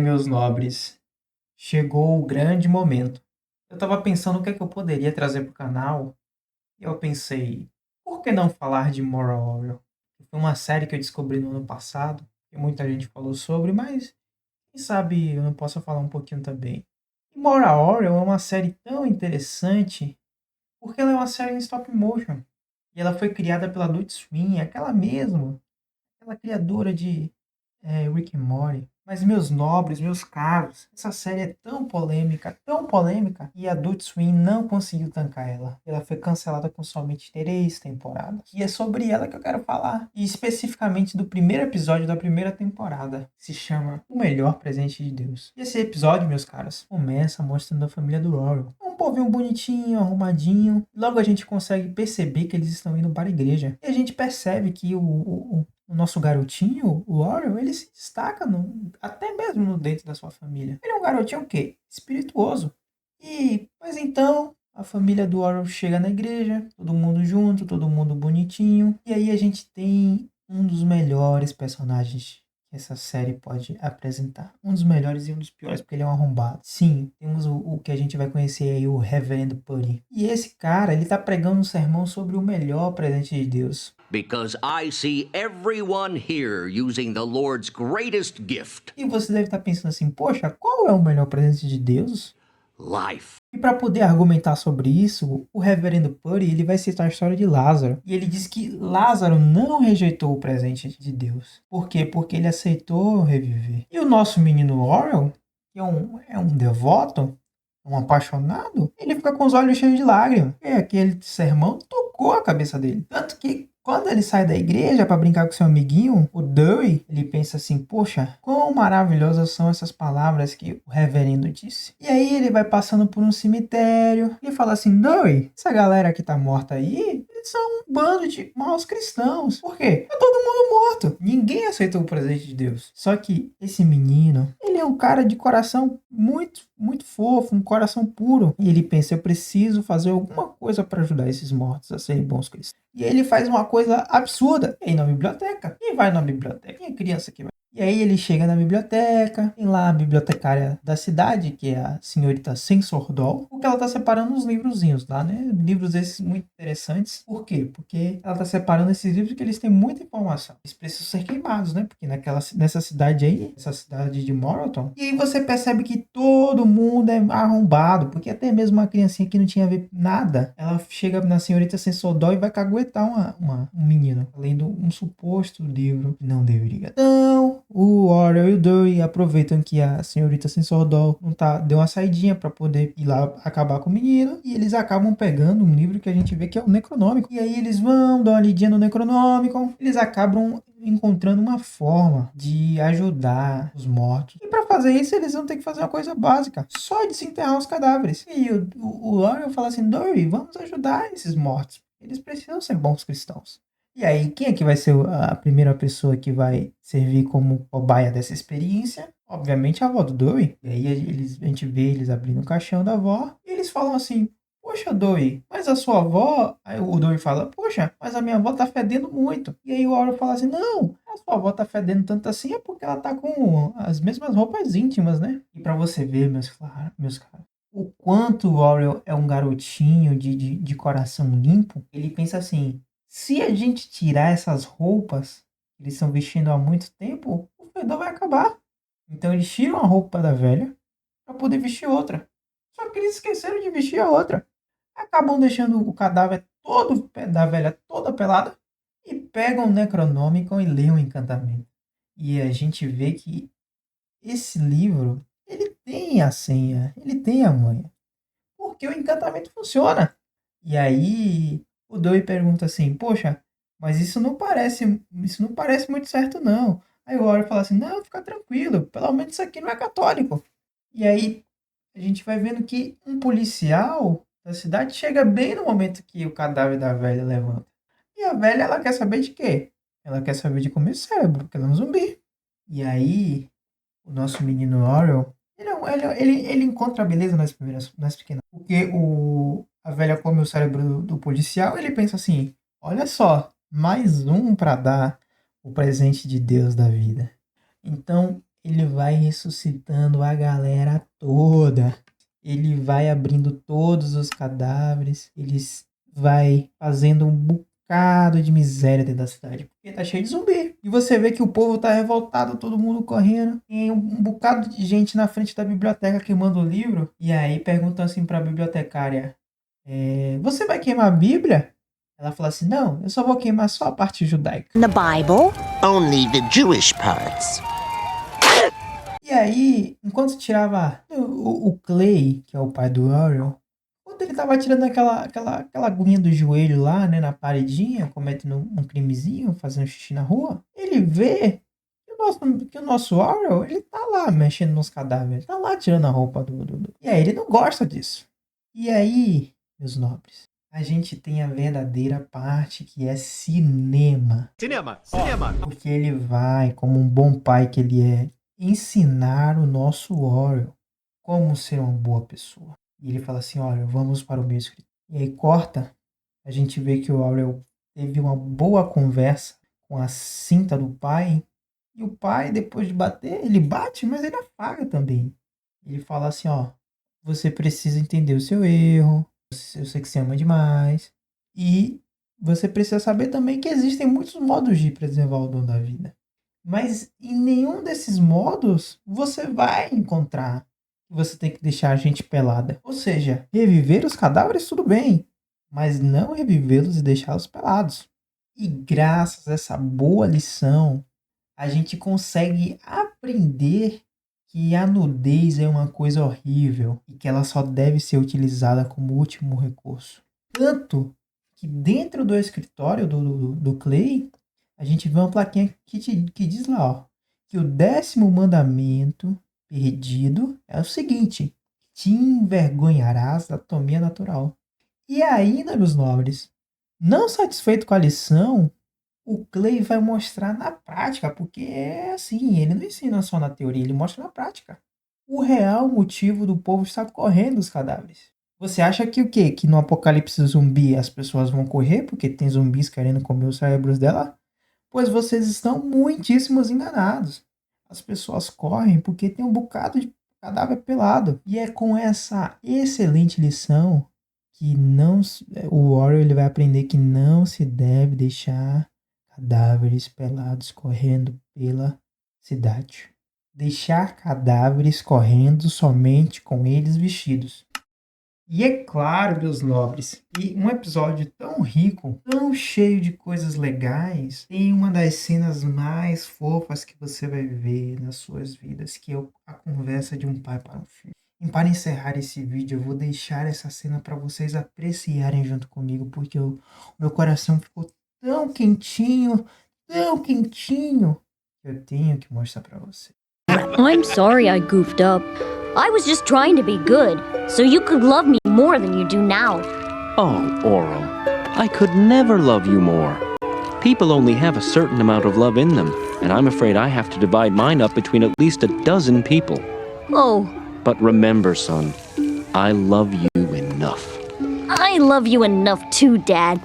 Meus nobres, chegou o grande momento. Eu tava pensando o que é que eu poderia trazer pro canal, e eu pensei, por que não falar de Moral Orel? Foi uma série que eu descobri no ano passado, e muita gente falou sobre, mas quem sabe eu não posso falar um pouquinho também. E Moral Orel é uma série tão interessante, porque ela é uma série em stop motion, e ela foi criada pela Adult Swim, aquela mesma, aquela criadora de Rick and Morty. Mas, meus nobres, meus caros, essa série é tão polêmica, e a Adult Swim não conseguiu tancar ela. Ela foi cancelada com somente 3 temporadas. E é sobre ela que eu quero falar. E especificamente do primeiro episódio da primeira temporada, que se chama O Melhor Presente de Deus. E esse episódio, meus caros, começa mostrando a família do Laurel. É um povinho bonitinho, arrumadinho. Logo a gente consegue perceber que eles estão indo para a igreja. E a gente percebe que o nosso garotinho, o Oreo, ele se destaca até mesmo no dentro da sua família. Ele é um garotinho o quê? Espirituoso. Mas então, a família do Oreo chega na igreja, todo mundo junto, todo mundo bonitinho. E aí a gente tem um dos melhores personagens que essa série pode apresentar. Um dos melhores e um dos piores, porque ele é um arrombado. Sim, temos o que a gente vai conhecer aí, o Reverend Puddy. E esse cara, ele tá pregando um sermão sobre o melhor presente de Deus. Because I see everyone here using the Lord's greatest gift, E você deve estar pensando assim, poxa, qual é o melhor presente de Deus? life. E para poder argumentar sobre isso, o reverendo Purdy ele vai citar a história de Lázaro. E ele diz que Lázaro não rejeitou o presente de Deus. Por quê? Porque ele aceitou reviver. E o nosso menino Orel, que é um devoto, um apaixonado, ele fica com os olhos cheios de lágrimas. E aquele sermão tocou a cabeça dele. Tanto que quando ele sai da igreja para brincar com seu amiguinho, o Dewey, ele pensa assim, poxa, quão maravilhosas são essas palavras que o reverendo disse. E aí ele vai passando por um cemitério e fala assim, Dewey, essa galera que tá morta aí, eles são um bando de maus cristãos. Por quê? É todo mundo morto. Ninguém aceitou o presente de Deus. Só que esse menino, ele é um cara de coração muito, muito fofo, um coração puro. E ele pensa, eu preciso fazer alguma coisa para ajudar esses mortos a serem bons cristãos. E aí ele faz uma coisa absurda. E ir na biblioteca. Quem vai na biblioteca? Quem é criança que vai? E aí ele chega na biblioteca, tem lá a bibliotecária da cidade, que é a senhorita Sensordol, porque ela tá separando uns livrozinhos lá, né? Livros esses muito interessantes. Por quê? Porque ela tá separando esses livros que eles têm muita informação. Eles precisam ser queimados, né? Porque nessa cidade aí, essa cidade de Moraton, e aí você percebe que todo mundo é arrombado, porque até mesmo uma criancinha que não tinha a ver nada, ela chega na senhorita Sensordol e vai caguetar um menino, lendo um suposto livro que não deveria. Então, o Orel e o Dewey aproveitam que a senhorita Sensordol não tá, deu uma saidinha para poder ir lá acabar com o menino, e eles acabam pegando um livro que a gente vê que é o Necronômico. E aí eles vão dar uma lidinha no Necronômico, eles acabam encontrando uma forma de ajudar os mortos. E para fazer isso, eles vão ter que fazer uma coisa básica, só desenterrar os cadáveres. E aí o Orel fala assim, Dewey, vamos ajudar esses mortos. Eles precisam ser bons cristãos. E aí, quem é que vai ser a primeira pessoa que vai servir como cobaia dessa experiência? Obviamente a avó do Dewey. E aí a gente vê eles abrindo o caixão da avó e eles falam assim, poxa, Dewey, mas a sua avó... Aí o Dewey fala, poxa, mas a minha avó tá fedendo muito. E aí o Orel fala assim, não, a sua avó tá fedendo tanto assim é porque ela tá com as mesmas roupas íntimas, né? E pra você ver, meus caros, o quanto o Orel é um garotinho de coração limpo, ele pensa assim, se a gente tirar essas roupas que eles estão vestindo há muito tempo, o fedor vai acabar. Então eles tiram a roupa da velha para poder vestir outra. Só que eles esqueceram de vestir a outra. Acabam deixando o cadáver todo da velha toda pelada e pegam o Necronômico e leem o encantamento. E a gente vê que esse livro, ele tem a senha, ele tem a manha. Porque o encantamento funciona. E aí o Dewey pergunta assim, poxa, mas isso não parece muito certo não. Aí o Oreo fala assim, não, fica tranquilo, pelo menos isso aqui não é católico. E aí a gente vai vendo que um policial da cidade chega bem no momento que o cadáver da velha levanta. E a velha, ela quer saber de quê? Ela quer saber de comer cérebro, porque ela é um zumbi. E aí o nosso menino Oreo, ele encontra a beleza nas pequenas. Porque a velha come o cérebro do policial, ele pensa assim, olha só, mais um para dar o presente de Deus da vida. Então, ele vai ressuscitando a galera toda. Ele vai abrindo todos os cadáveres. Ele vai fazendo um bocado de miséria dentro da cidade. Porque tá cheio de zumbi. E você vê que o povo tá revoltado, todo mundo correndo. Tem um bocado de gente na frente da biblioteca queimando o livro. E aí perguntam assim pra bibliotecária: você vai queimar a Bíblia? Ela fala assim: não, eu só vou queimar só a parte judaica. The Bible? Only the Jewish parts. E aí, enquanto tirava o Clay, que é o pai do Aurel, quando ele tava tirando aquela aguinha do joelho lá, né, na paredinha, cometendo um crimezinho, fazendo xixi na rua, ele vê que o nosso Aurel, ele tá lá mexendo nos cadáveres, tá lá tirando a roupa do. E aí ele não gosta disso. E aí, meus nobres, a gente tem a verdadeira parte que é cinema. Cinema. Porque ele vai, como um bom pai que ele é, ensinar o nosso Aurel como ser uma boa pessoa. E ele fala assim: olha, vamos para o meu escritório. E aí corta, a gente vê que o Aurel teve uma boa conversa com a cinta do pai. E o pai, depois de bater, ele bate, mas ele afaga também. Ele fala assim: ó, você precisa entender o seu erro. Eu sei que você ama demais. E você precisa saber também que existem muitos modos de preservar o dom da vida. Mas em nenhum desses modos você vai encontrar que você tem que deixar a gente pelada. Ou seja, reviver os cadáveres tudo bem, mas não revivê-los e deixá-los pelados. E graças a essa boa lição, a gente consegue aprender que a nudez é uma coisa horrível e que ela só deve ser utilizada como último recurso. Tanto que dentro do escritório do Clay, a gente vê uma plaquinha que diz lá, ó, que o 10º mandamento perdido é o seguinte: te envergonharás da anatomia natural. E ainda, meus nobres, não satisfeito com a lição, o Clay vai mostrar na prática, porque é assim, ele não ensina só na teoria, ele mostra na prática o real motivo do povo estar correndo dos cadáveres. Você acha que o quê? Que no apocalipse zumbi as pessoas vão correr porque tem zumbis querendo comer os cérebros dela? Pois vocês estão muitíssimos enganados. As pessoas correm porque tem um bocado de cadáver pelado. E é com essa excelente lição que o Warrior ele vai aprender que não se deve deixar cadáveres pelados correndo pela cidade. Deixar cadáveres correndo somente com eles vestidos. E é claro, meus nobres, que um episódio tão rico, tão cheio de coisas legais, tem uma das cenas mais fofas que você vai ver nas suas vidas, que é a conversa de um pai para um filho. E para encerrar esse vídeo, eu vou deixar essa cena para vocês apreciarem junto comigo, porque o meu coração ficou tão quentinho, que eu tenho que mostrar para vocês. I'm sorry I goofed up. I was just trying to be good, so you could love me more than you do now. Oh, Oral, I could never love you more. People only have a certain amount of love in them, and I'm afraid I have to divide mine up between at least a dozen people. Oh, But remember, son, I love you enough. I love you enough too, Dad.